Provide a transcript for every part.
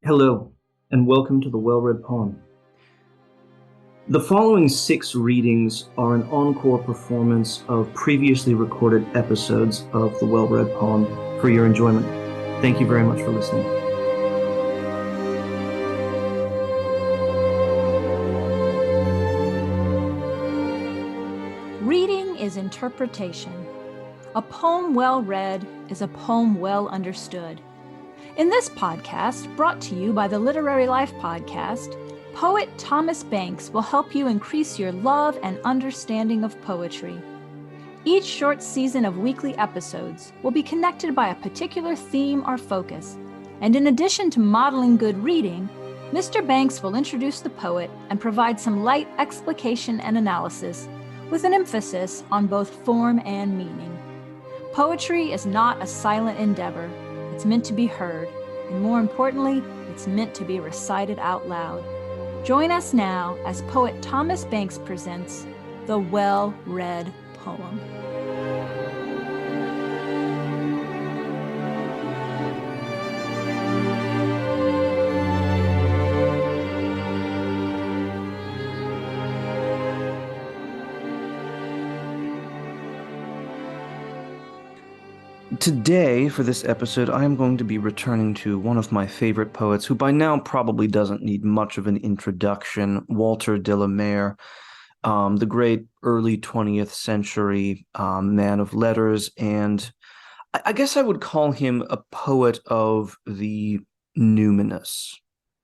Hello, and welcome to the Well-Read Poem. The following 6 readings are an encore performance of previously recorded episodes of the Well-Read Poem for your enjoyment. Thank you very much for listening. Reading is interpretation. A poem well read is a poem well understood. In this podcast, brought to you by the Literary Life Podcast, poet Thomas Banks will help you increase your love and understanding of poetry. Each short season of weekly episodes will be connected by a particular theme or focus, and in addition to modeling good reading, Mr. Banks will introduce the poet and provide some light explication and analysis, with an emphasis on both form and meaning. Poetry is not a silent endeavor. It's meant to be heard, and more importantly, it's meant to be recited out loud. Join us now as poet Thomas Banks presents the Well-Read Poem. Today, for this episode, I am going to be returning to one of my favorite poets, who by now probably doesn't need much of an introduction, Walter de la Mare, the great early 20th century man of letters, and I guess I would call him a poet of the numinous.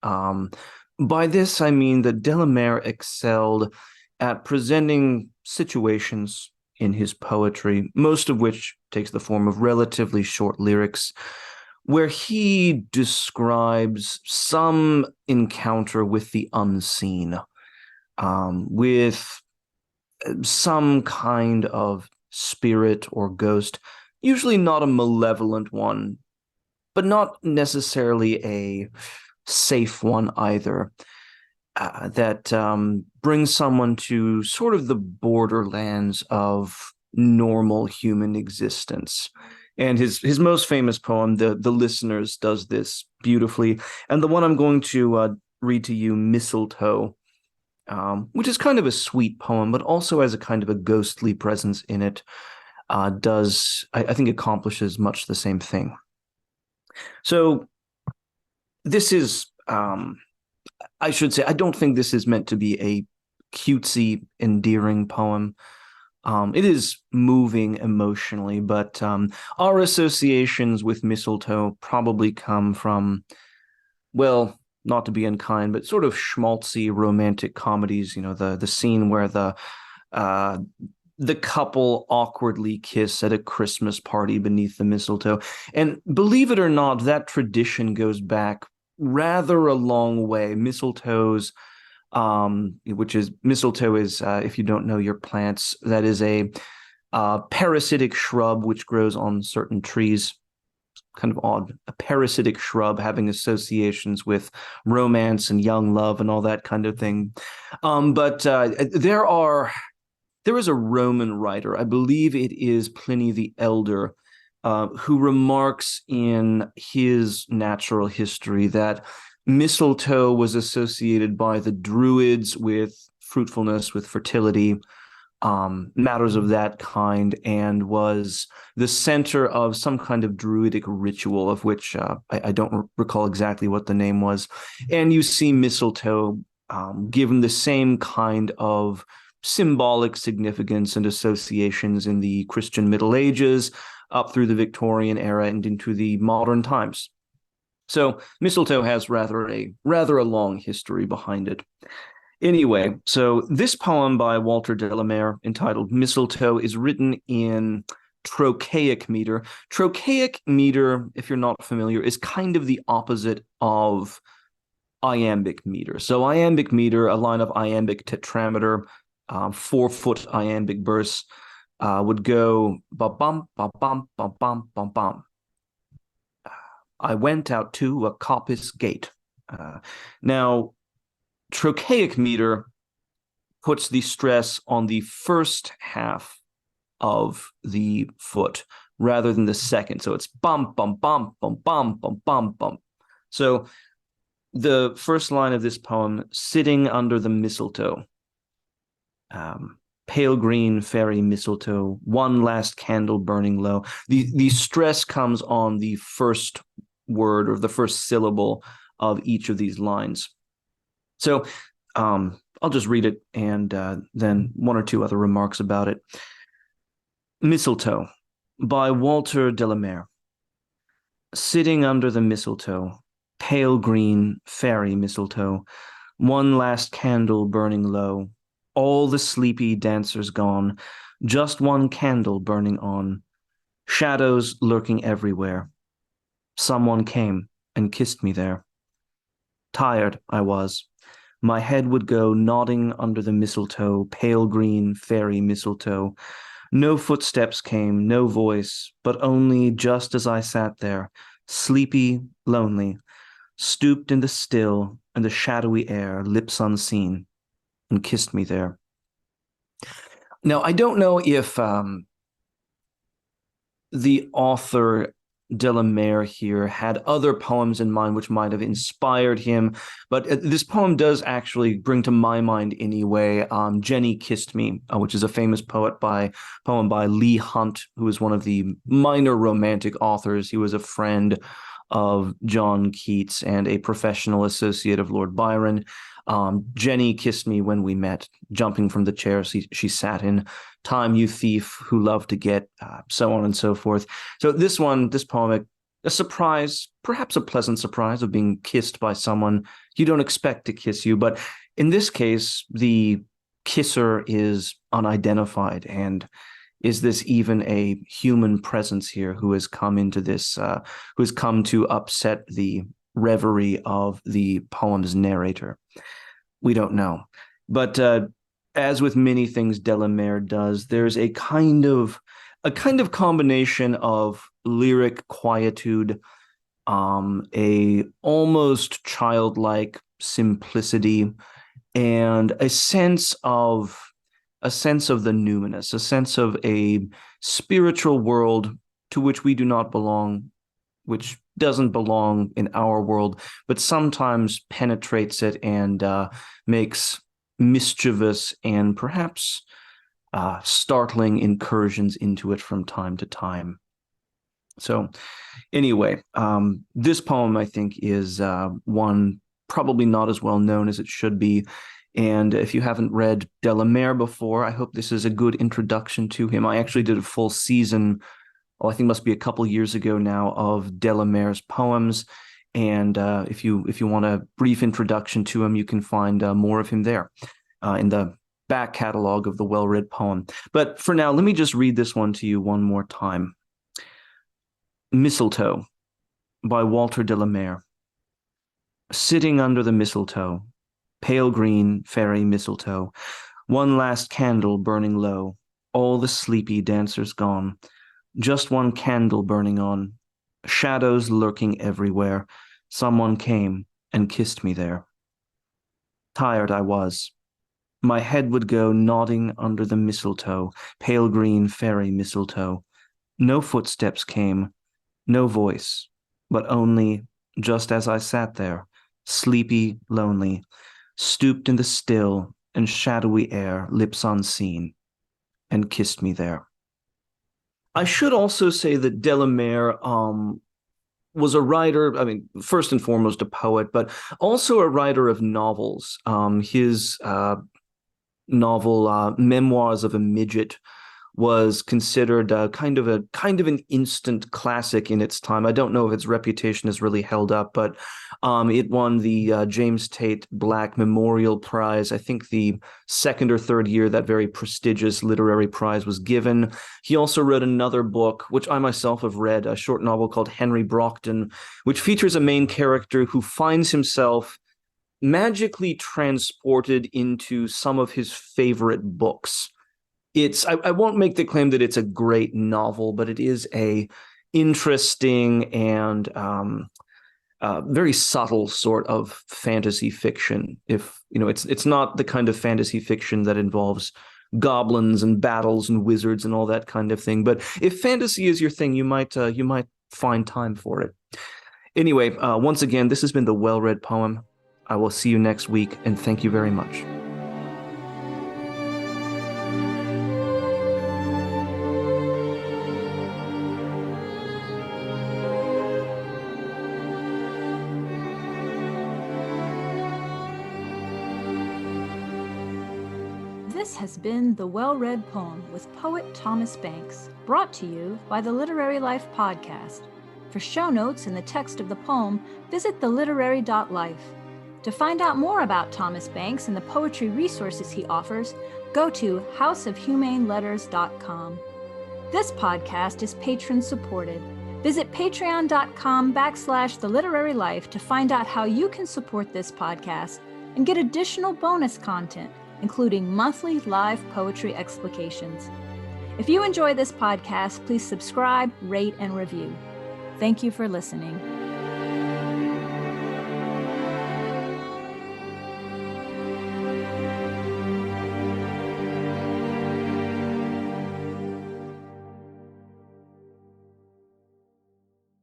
By this, I mean that de la Mare excelled at presenting situations in his poetry, most of which takes the form of relatively short lyrics, where he describes some encounter with the unseen, with some kind of spirit or ghost, usually not a malevolent one, but not necessarily a safe one either. That brings someone to sort of the borderlands of normal human existence. And his most famous poem, The Listeners, does this beautifully. And the one I'm going to read to you, Mistletoe, which is kind of a sweet poem, but also has a kind of a ghostly presence in it, I think, accomplishes much the same thing. So this is... I should say, I don't think this is meant to be a cutesy, endearing poem. It is moving emotionally, but our associations with mistletoe probably come from, well, not to be unkind, but sort of schmaltzy romantic comedies. You know, the scene where the couple awkwardly kiss at a Christmas party beneath the mistletoe. And believe it or not, that tradition goes back rather a long way. Mistletoe is, if you don't know your plants, that is a parasitic shrub which grows on certain trees. Kind of odd. A parasitic shrub having associations with romance and young love and all that kind of thing. But there is a Roman writer, I believe it is Pliny the Elder, who remarks in his natural history that mistletoe was associated by the Druids with fruitfulness, with fertility, matters of that kind, and was the center of some kind of druidic ritual, of which I don't recall exactly what the name was. And you see mistletoe given the same kind of symbolic significance and associations in the Christian Middle Ages, up through the Victorian era and into the modern times. So mistletoe has rather a long history behind it. Anyway, so this poem by Walter de la Mare, entitled Mistletoe, is written in trochaic meter. Trochaic meter, if you're not familiar, is kind of the opposite of iambic meter. So iambic meter, a line of iambic tetrameter, 4-foot iambic verse, would go ba bum ba bum ba bum bum bum. I went out to a coppice gate. Now, trochaic meter puts the stress on the first half of the foot rather than the second. So it's bum bum bum bum bum bum bum bum. So The first line of this poem, sitting under the mistletoe. Pale green fairy mistletoe, one last candle burning low. The stress comes on the first word or the first syllable of each of these lines. So I'll just read it and then one or two other remarks about it. Mistletoe by Walter de la Mare. Sitting under the mistletoe, pale green fairy mistletoe, one last candle burning low, all the sleepy dancers gone, just one candle burning on, shadows lurking everywhere. Someone came and kissed me there. Tired I was. My head would go nodding under the mistletoe, pale green fairy mistletoe. No footsteps came, no voice, but only just as I sat there, sleepy, lonely, stooped in the still and the shadowy air, lips unseen, and kissed me there. Now, I don't know if the author de la Mare here had other poems in mind which might have inspired him, but this poem does actually bring to my mind anyway Jenny Kissed Me, which is a famous poem by Leigh Hunt, who is one of the minor romantic authors. He was a friend of John Keats and a professional associate of Lord Byron. Jenny kissed me when we met, jumping from the chair she sat in. Time, you thief, who loved to get, so on and so forth. So this poem, a surprise, perhaps a pleasant surprise of being kissed by someone you don't expect to kiss you. But in this case, the kisser is unidentified. And is this even a human presence here who has come into this, who has come to upset the reverie of the poem's narrator? We don't know. But as with many things de la Mare does, there's a kind of combination of lyric quietude, a almost childlike simplicity, and a sense of the numinous, a sense of a spiritual world to which we do not belong, which doesn't belong in our world, but sometimes penetrates it and makes mischievous and perhaps startling incursions into it from time to time. So anyway, this poem, I think, is one probably not as well known as it should be. And if you haven't read de la Mare before, I hope this is a good introduction to him. I actually did a full season, I think it must be a couple years ago now, of de la Mare's poems. And if you want a brief introduction to him, you can find more of him there in the back catalog of the well-read poem. But for now, let me just read this one to you one more time. Mistletoe by Walter de la Mare. Sitting under the mistletoe, pale green fairy mistletoe, one last candle burning low, all the sleepy dancers gone, just one candle burning on, shadows lurking everywhere. Someone came and kissed me there. Tired I was. My head would go nodding under the mistletoe, pale green fairy mistletoe. No footsteps came, no voice, but only, just as I sat there, sleepy, lonely, stooped in the still and shadowy air, lips unseen, and kissed me there. I should also say that de la Mare was a writer, I mean, first and foremost a poet, but also a writer of novels. His novel Memoirs of a Midget was considered kind of an instant classic in its time. I don't know if its reputation has really held up, but it won the James Tate Black Memorial Prize. I think the second or third year that very prestigious literary prize was given. He also wrote another book, which I myself have read, a short novel called Henry Brockton, which features a main character who finds himself magically transported into some of his favorite books. I won't make the claim that it's a great novel, but it is a interesting and very subtle sort of fantasy fiction. If it's not the kind of fantasy fiction that involves goblins and battles and wizards and all that kind of thing. But if fantasy is your thing, you might find time for it. Anyway, once again, this has been the Well-Read Poem. I will see you next week, and thank you very much. This has been The Well-Read Poem with poet Thomas Banks, brought to you by the Literary Life podcast. For show notes and the text of the poem, visit theliterary.life. To find out more about Thomas Banks and the poetry resources he offers, go to houseofhumaneletters.com. This podcast is patron-supported. Visit patreon.com/theliterarylife to find out how you can support this podcast and get additional bonus content, including monthly live poetry explications. If you enjoy this podcast, please subscribe, rate, and review. Thank you for listening.